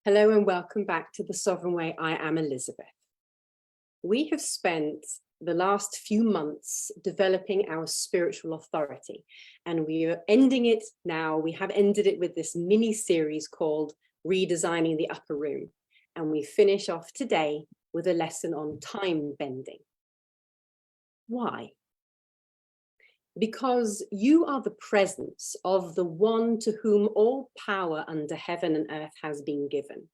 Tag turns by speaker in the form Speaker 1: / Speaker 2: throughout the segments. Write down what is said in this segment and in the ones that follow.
Speaker 1: Hello and welcome back to The Sovereign Way. I am Elizabeth. We have spent the last few months developing our spiritual authority, and we are ending it now. We have ended it with this mini series called Redesigning the Upper Room, and we finish off today with a lesson on time bending. Why? Because you are the presence of the one to whom all power under heaven and earth has been given.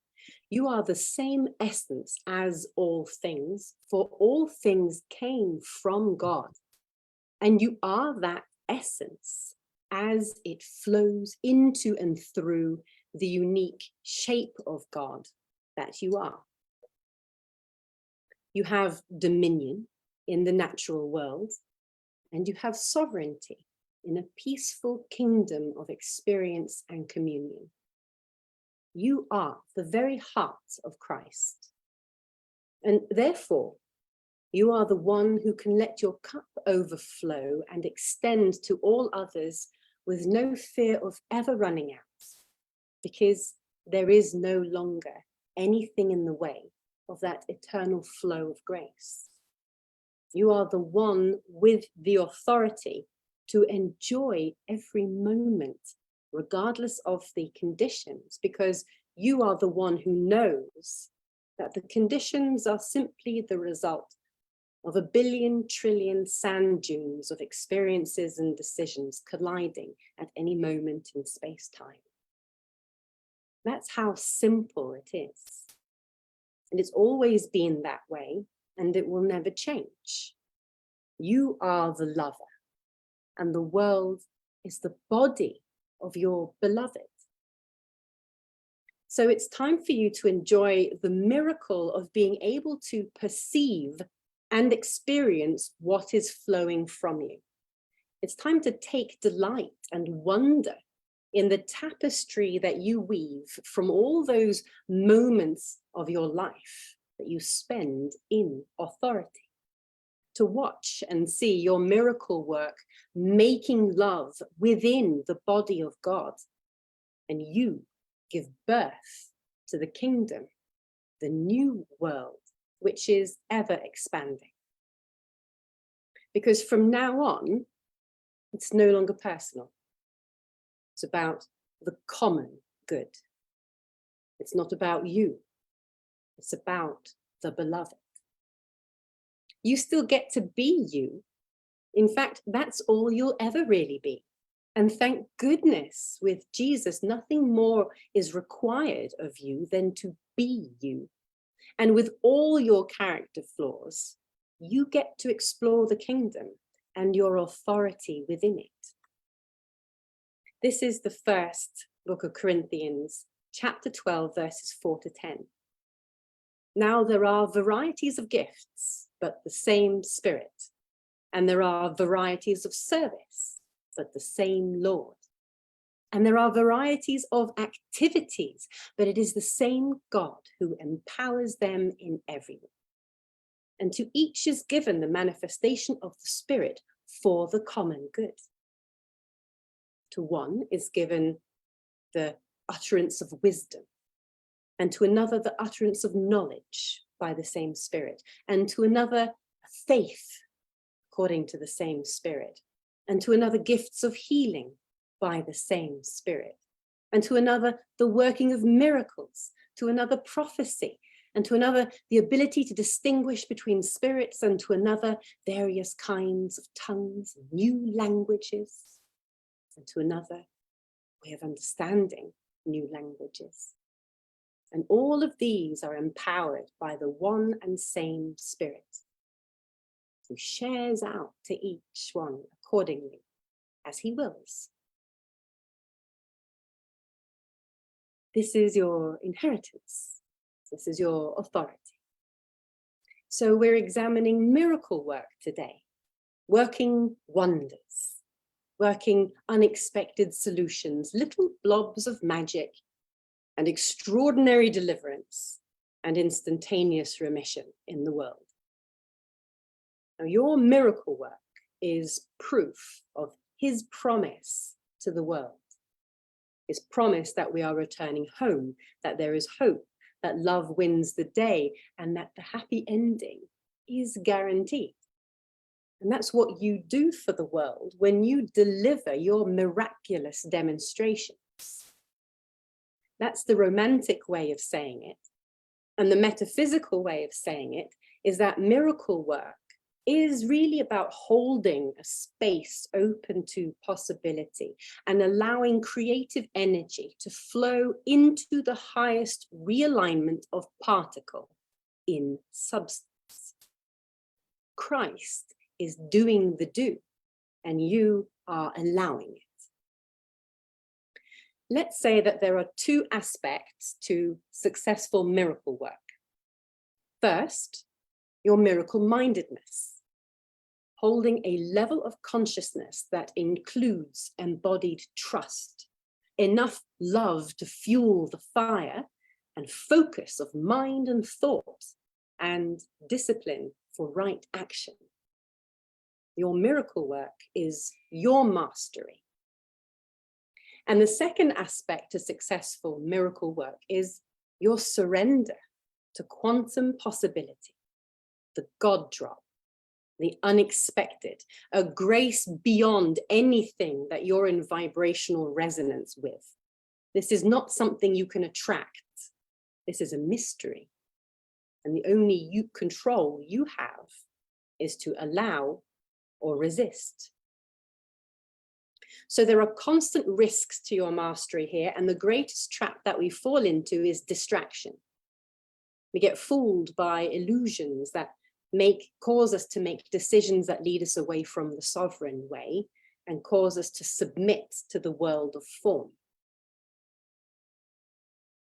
Speaker 1: You are the same essence as all things, for all things came from God. And you are that essence as it flows into and through the unique shape of God that you are. You have dominion in the natural world, and you have sovereignty in a peaceful kingdom of experience and communion. You are the very heart of Christ. And therefore, you are the one who can let your cup overflow and extend to all others with no fear of ever running out, because there is no longer anything in the way of that eternal flow of grace. You are the one with the authority to enjoy every moment, regardless of the conditions, because you are the one who knows that the conditions are simply the result of a billion trillion sand dunes of experiences and decisions colliding at any moment in space-time. That's how simple it is. And it's always been that way, and it will never change. You are the lover, and the world is the body of your beloved. So it's time for you to enjoy the miracle of being able to perceive and experience what is flowing from you. It's time to take delight and wonder in the tapestry that you weave from all those moments of your life that you spend in authority. To watch and see your miracle work making love within the body of God, and you give birth to the kingdom, the new world, which is ever expanding. Because from now on, it's no longer personal. It's about the common good. It's not about you. It's about the beloved. You still get to be you. In fact, that's all you'll ever really be. And thank goodness, with Jesus, nothing more is required of you than to be you. And with all your character flaws, you get to explore the kingdom and your authority within it. This is the first book of Corinthians, chapter 12, verses 4 to 10. Now there are varieties of gifts, but the same Spirit. And there are varieties of service, but the same Lord. And there are varieties of activities, but it is the same God who empowers them in everyone. And to each is given the manifestation of the Spirit for the common good. To one is given the utterance of wisdom, and to another the utterance of knowledge by the same Spirit, and to another faith according to the same Spirit, and to another gifts of healing by the same Spirit, and to another the working of miracles, to another prophecy, and to another the ability to distinguish between spirits, and to another various kinds of tongues, new languages, and to another way of understanding new languages. And all of these are empowered by the one and same Spirit, who shares out to each one accordingly as he wills. This is your inheritance. This is your authority. So we're examining miracle work today, working wonders, working unexpected solutions, little blobs of magic, and extraordinary deliverance and instantaneous remission in the world. Now, your miracle work is proof of his promise to the world. His promise that we are returning home, that there is hope, that love wins the day, and that the happy ending is guaranteed. And that's what you do for the world when you deliver your miraculous demonstrations. That's the romantic way of saying it. And the metaphysical way of saying it is that miracle work is really about holding a space open to possibility and allowing creative energy to flow into the highest realignment of particle in substance. Christ is doing the do, and you are allowing it. Let's say that there are two aspects to successful miracle work. First, your miracle-mindedness, holding a level of consciousness that includes embodied trust, enough love to fuel the fire, and focus of mind and thought, and discipline for right action. Your miracle work is your mastery. And the second aspect to successful miracle work is your surrender to quantum possibility, the God drop, the unexpected, a grace beyond anything that you're in vibrational resonance with. This is not something you can attract. This is a mystery. And the only control you have is to allow or resist. So there are constant risks to your mastery here, and the greatest trap that we fall into is distraction. We get fooled by illusions that cause us to make decisions that lead us away from the sovereign way and cause us to submit to the world of form.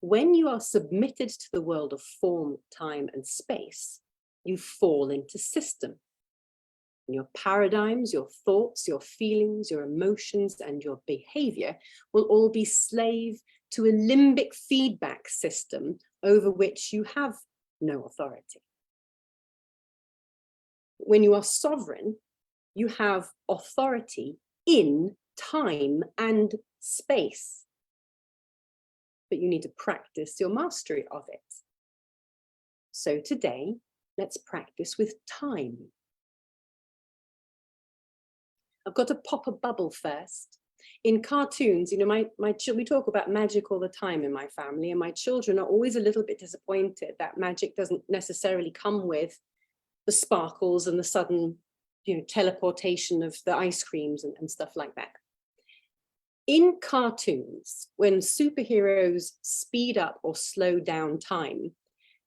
Speaker 1: When you are submitted to the world of form, time, and space, you fall into system. Your paradigms, your thoughts, your feelings, your emotions, and your behavior will all be slave to a limbic feedback system over which you have no authority. When you are sovereign, you have authority in time and space, but you need to practice your mastery of it. So today, let's practice with time. I've got to pop a bubble first. In cartoons, you know, we talk about magic all the time in my family, and my children are always a little bit disappointed that magic doesn't necessarily come with the sparkles and the sudden, you know, teleportation of the ice creams and stuff like that. In cartoons, when superheroes speed up or slow down time,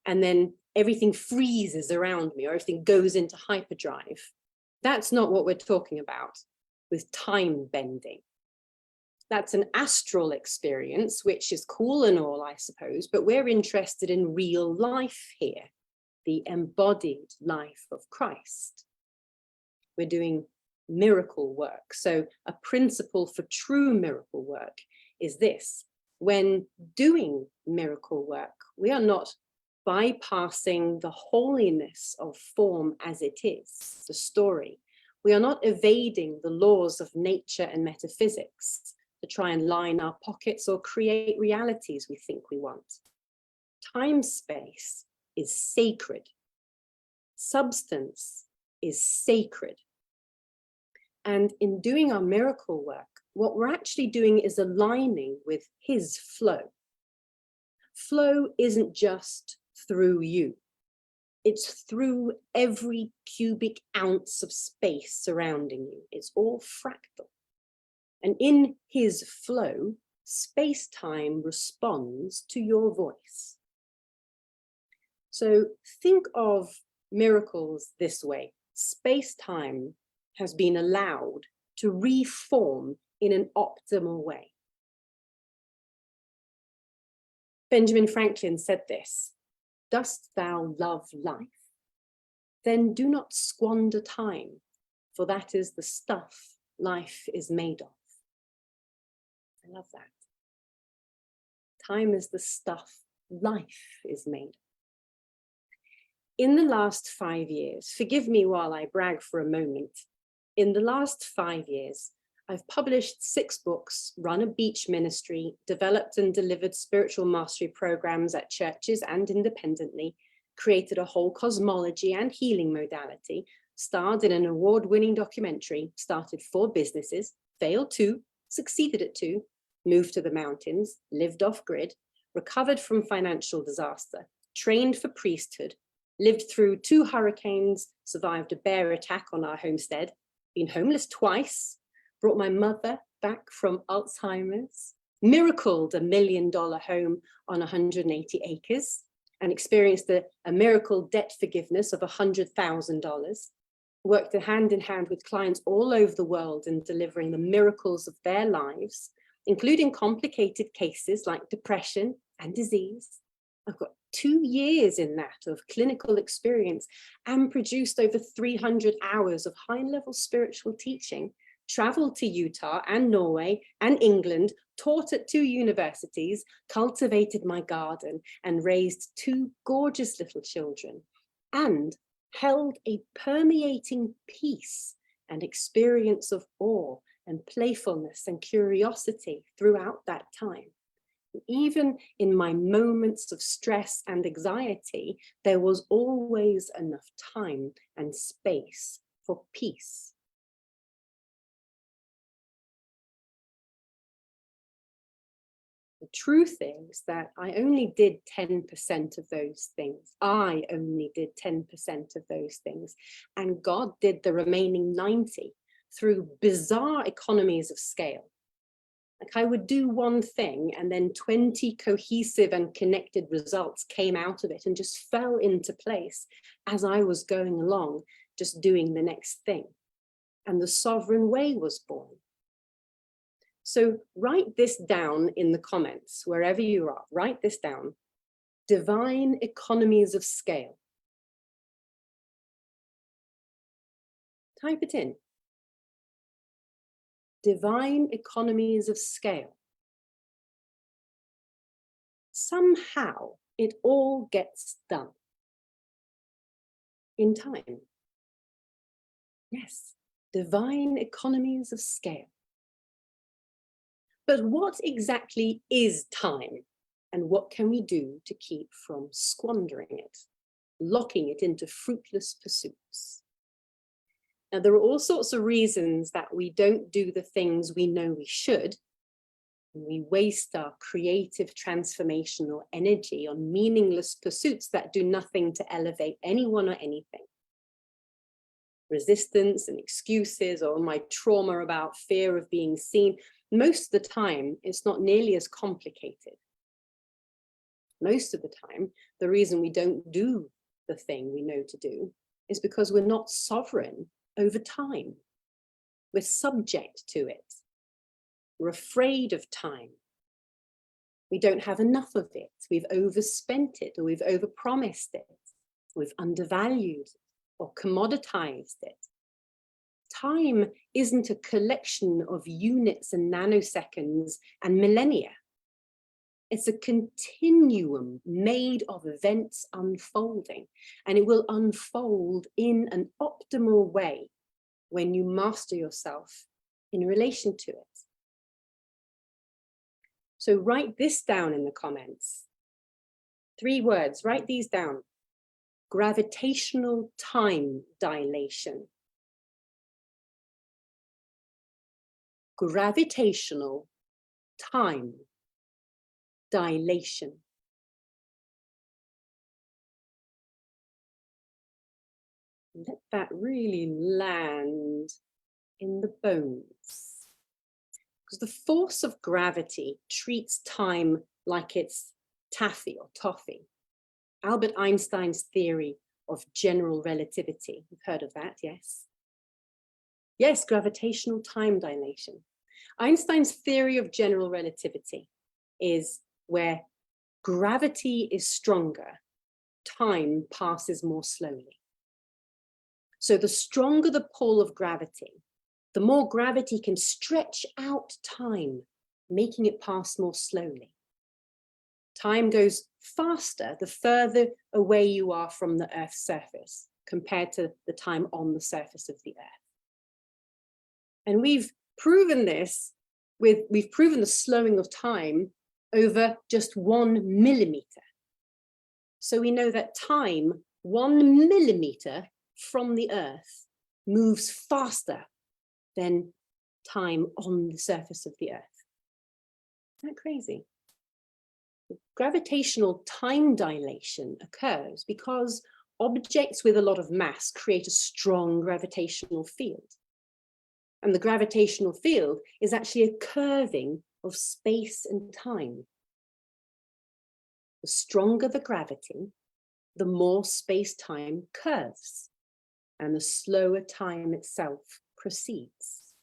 Speaker 1: and then everything freezes around me or everything goes into hyperdrive, that's not what we're talking about with time bending. That's an astral experience, which is cool and all, I suppose, but we're interested in real life here, the embodied life of Christ. We're doing miracle work. So a principle for true miracle work is this: when doing miracle work, we are not bypassing the holiness of form as it is, the story. We are not evading the laws of nature and metaphysics to try and line our pockets or create realities we think we want. Time-space is sacred. Substance is sacred. And in doing our miracle work, what we're actually doing is aligning with his flow. Flow isn't just through you. It's through every cubic ounce of space surrounding you. It's all fractal. And in his flow, space-time responds to your voice. So think of miracles this way. Space-time has been allowed to reform in an optimal way. Benjamin Franklin said this: "Dost thou love life? Then do not squander time, for that is the stuff life is made of." I love that. Time is the stuff life is made of. In the last 5 years, forgive me while I brag for a moment, in the last 5 years, I've published 6 books, run a beach ministry, developed and delivered spiritual mastery programs at churches and independently, created a whole cosmology and healing modality, starred in an award-winning documentary, started 4 businesses, failed 2, succeeded at 2, moved to the mountains, lived off-grid, recovered from financial disaster, trained for priesthood, lived through 2 hurricanes, survived a bear attack on our homestead, been homeless twice, brought my mother back from Alzheimer's, miracled a $1 million home on 180 acres, and experienced a miracle debt forgiveness of $100,000, worked hand in hand with clients all over the world in delivering the miracles of their lives, including complicated cases like depression and disease. I've got 2 years in that of clinical experience and produced over 300 hours of high-level spiritual teaching, traveled to Utah and Norway and England, taught at 2 universities, cultivated my garden and raised 2 gorgeous little children, and held a permeating peace and experience of awe and playfulness and curiosity throughout that time. Even in my moments of stress and anxiety, there was always enough time and space for peace. The truth is that I only did 10% of those things. I only did 10% of those things. And God did the remaining 90 through bizarre economies of scale. Like I would do one thing and then 20 cohesive and connected results came out of it and just fell into place as I was going along, just doing the next thing. And the sovereign way was born. So write this down in the comments, wherever you are, write this down. Divine economies of scale. Type it in. Divine economies of scale. Somehow it all gets done in time. Yes, divine economies of scale. But what exactly is time, and what can we do to keep from squandering it, locking it into fruitless pursuits? Now, there are all sorts of reasons that we don't do the things we know we should. We waste our creative transformational energy on meaningless pursuits that do nothing to elevate anyone or anything. Resistance and excuses, or my trauma about fear of being seen. Most of the time, it's not nearly as complicated. Most of the time, the reason we don't do the thing we know to do is because we're not sovereign over time. We're subject to it. We're afraid of time. We don't have enough of it. We've overspent it, or we've overpromised it. We've undervalued it or commoditized it. Time isn't a collection of units and nanoseconds and millennia. It's a continuum made of events unfolding, and it will unfold in an optimal way when you master yourself in relation to it. So write this down in the comments. 3 words, write these down. Gravitational time dilation. Gravitational time dilation. Let that really land in the bones. Because the force of gravity treats time like it's taffy or toffee. Albert Einstein's theory of general relativity. You've heard of that, yes? Yes, gravitational time dilation. Einstein's theory of general relativity is where gravity is stronger, time passes more slowly. So the stronger the pull of gravity, the more gravity can stretch out time, making it pass more slowly. Time goes faster the further away you are from the Earth's surface compared to the time on the surface of the Earth. And we've proven this we've proven the slowing of time over just 1 millimeter. So we know that time 1 millimeter from the Earth moves faster than time on the surface of the Earth. Isn't that crazy? Gravitational time dilation occurs because objects with a lot of mass create a strong gravitational field. And the gravitational field is actually a curving of space and time. The stronger the gravity, the more space-time curves, and the slower time itself proceeds.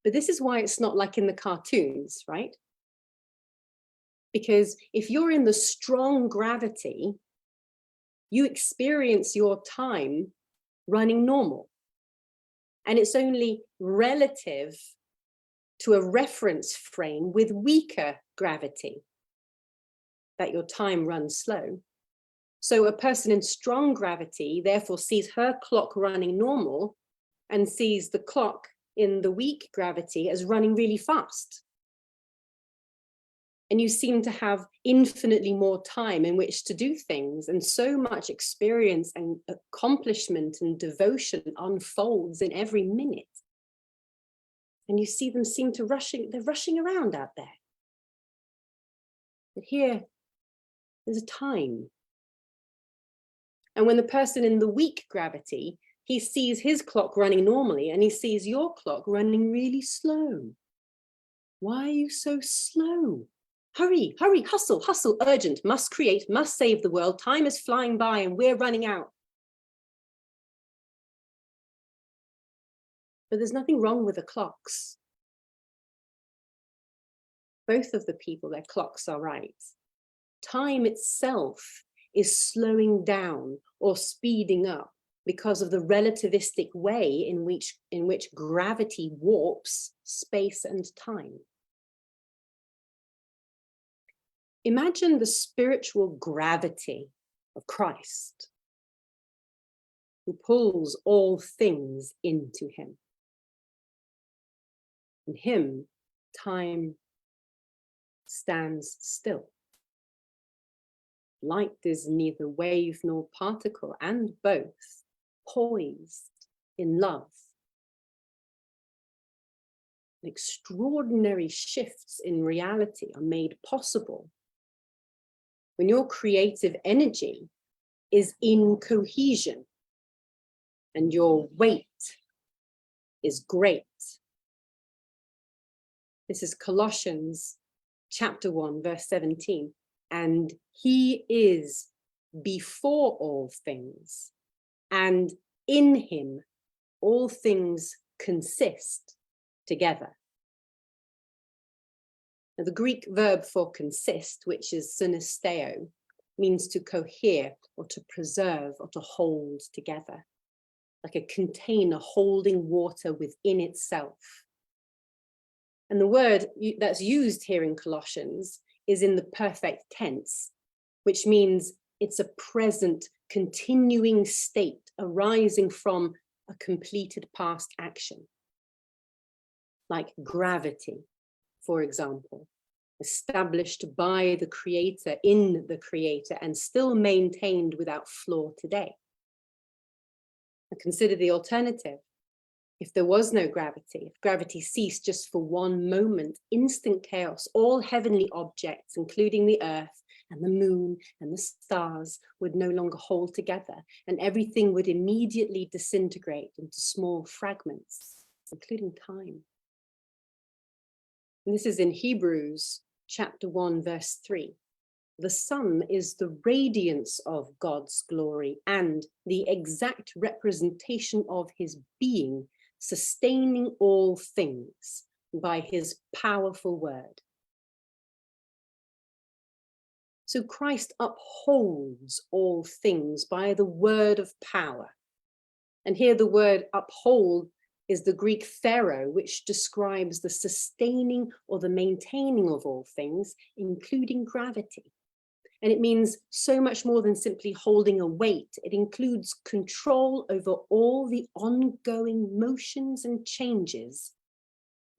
Speaker 1: But this is why it's not like in the cartoons, right? Because if you're in the strong gravity, you experience your time running normal. And it's only relative to a reference frame with weaker gravity that your time runs slow. So a person in strong gravity therefore sees her clock running normal and sees the clock in the weak gravity as running really fast. And you seem to have infinitely more time in which to do things, and so much experience and accomplishment and devotion unfolds in every minute. And you see them seem to they're rushing around out there. But here, there's a time. And when the person in the weak gravity, he sees his clock running normally and he sees your clock running really slow. Why are you so slow? Hurry, hurry, hustle, hustle, urgent, must create, must save the world. Time is flying by and we're running out. But there's nothing wrong with the clocks. Both of the people, their clocks are right. Time itself is slowing down or speeding up because of the relativistic way in which gravity warps space and time. Imagine the spiritual gravity of Christ, who pulls all things into him. In him, time stands still. Light is neither wave nor particle, and both poised in love. Extraordinary shifts in reality are made possible when your creative energy is in cohesion and your weight is great. This is Colossians chapter 1, verse 17. And he is before all things, and in him all things consist together. Now, the Greek verb for consist, which is synesteo, means to cohere or to preserve or to hold together, like a container holding water within itself. And the word that's used here in Colossians is in the perfect tense, which means it's a present continuing state arising from a completed past action. Like gravity, for example, established by the creator in the creator and still maintained without flaw today. And consider the alternative. If there was no gravity, if gravity ceased just for one moment, instant chaos, all heavenly objects, including the earth and the moon and the stars, would no longer hold together, and everything would immediately disintegrate into small fragments, including time. And this is in Hebrews chapter 1, verse 3. The sun is the radiance of God's glory and the exact representation of his being, sustaining all things by his powerful word. So Christ upholds all things by the word of power. And here the word uphold is the Greek thero, which describes the sustaining or the maintaining of all things, including gravity. And it means so much more than simply holding a weight. It includes control over all the ongoing motions and changes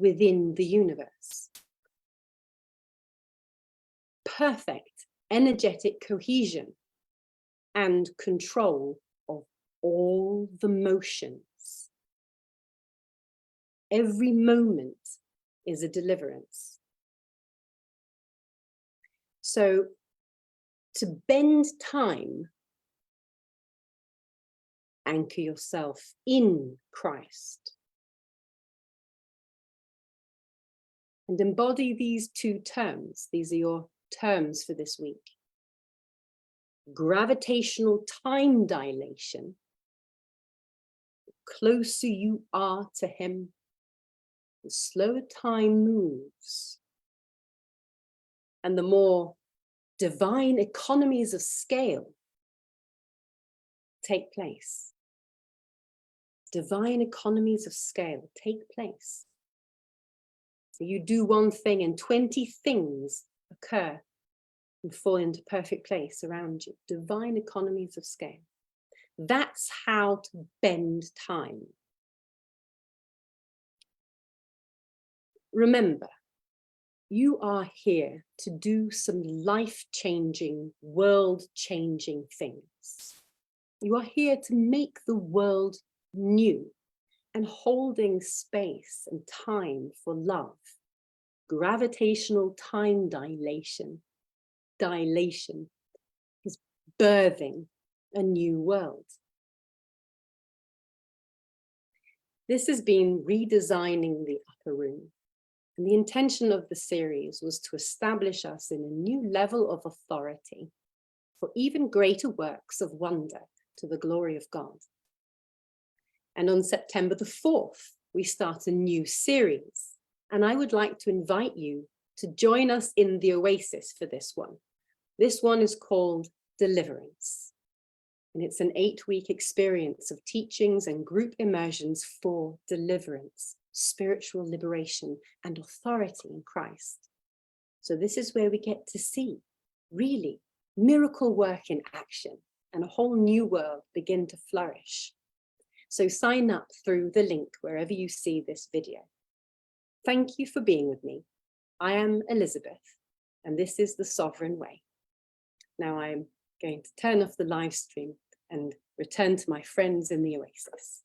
Speaker 1: within the universe. Perfect energetic cohesion and control of all the motions. Every moment is a deliverance. So to bend time, anchor yourself in Christ. And embody these two terms. These are your terms for this week. Gravitational time dilation. The closer you are to him, the slower time moves. And the more divine economies of scale take place. Divine economies of scale take place. So you do one thing and 20 things occur and fall into perfect place around you. Divine economies of scale. That's how to bend time. Remember, you are here to do some life-changing, world-changing things. You are here to make the world new and holding space and time for love. Gravitational time dilation is birthing a new world. This has been redesigning the upper room. And the intention of the series was to establish us in a new level of authority for even greater works of wonder to the glory of God. And on September the 4th, we start a new series. And I would like to invite you to join us in the Oasis for this one. This one is called Deliverance. And it's an 8-week experience of teachings and group immersions for deliverance, spiritual liberation, and authority in Christ. So this is where we get to see, really, miracle work in action and a whole new world begin to flourish. So sign up through the link wherever you see this video. Thank you for being with me. I am Elizabeth, and this is The Sovereign Way. Now I'm going to turn off the live stream and return to my friends in the Oasis.